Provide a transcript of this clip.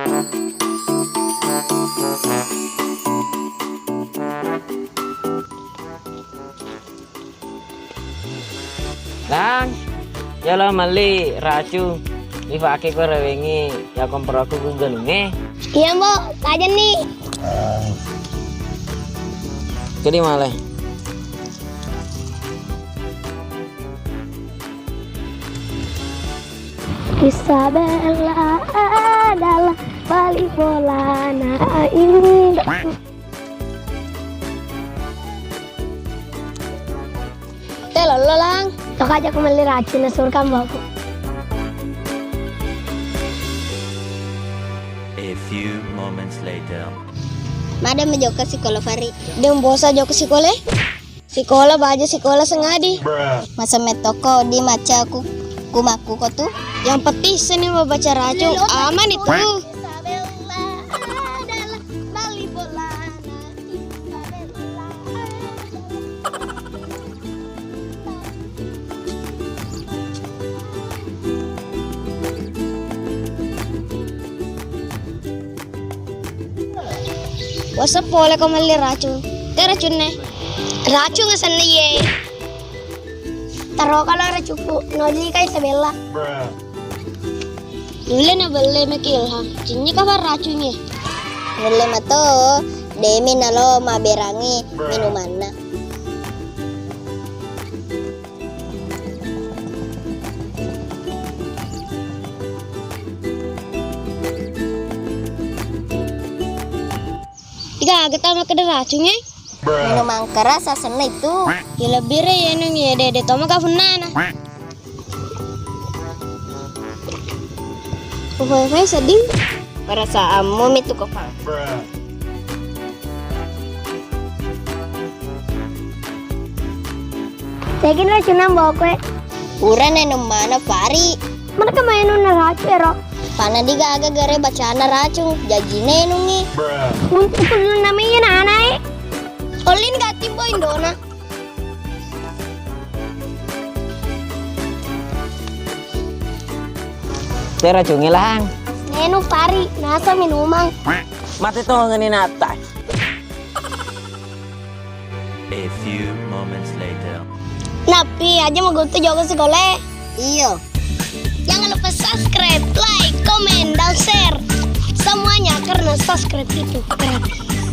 Lang, jalo mali racu. Di pakai ko rewengi ya kompor aku Google nih. Iya mbok, aja nih. Jadi malah. Isabella adalah balik bola ini. Telo lang. Tok aja kembali racun surga mbakku. A few moments later. Madam menjauh sekolah Fari. Dem bosa jauh ke sekolah. Sekolah baju sekolah sengadi. Masa metoko di maca aku kumaku kok tuh. Yang penting seni membaca racun aman itu. Wasa boleh kau meli racun. Racun nih. Racun nggak sana ye. Taruh kalau racuku, noli kai Isabella. Dulu na beli mekilham. Cinnya kabar racunnya. Beli mato, demi nalo maberangi minumanna. Tiga kita mau kena racunnya. Minuman keras asana itu. Ya lebih ya nung ya dede toma kafunana. Pokoknya sedih. Perasaanmu itu kepang. Saya kira racun bawa kue. Uran enum mana Fari? Mereka mainin racun ya roh. Pana diga agak gare bacaan racun. Jajine nungi. Untuk namanya nanai. Olin gak timbo Indona. Saya racungi lang. Nenu Fari, nasa minuman. Mati tuh ngeni nata. A few moments later. Napi aja mau gue jago sekolah. Iya. Jangan lupa subscribe, like, komen, dan share. Semuanya karena subscribe itu gratis.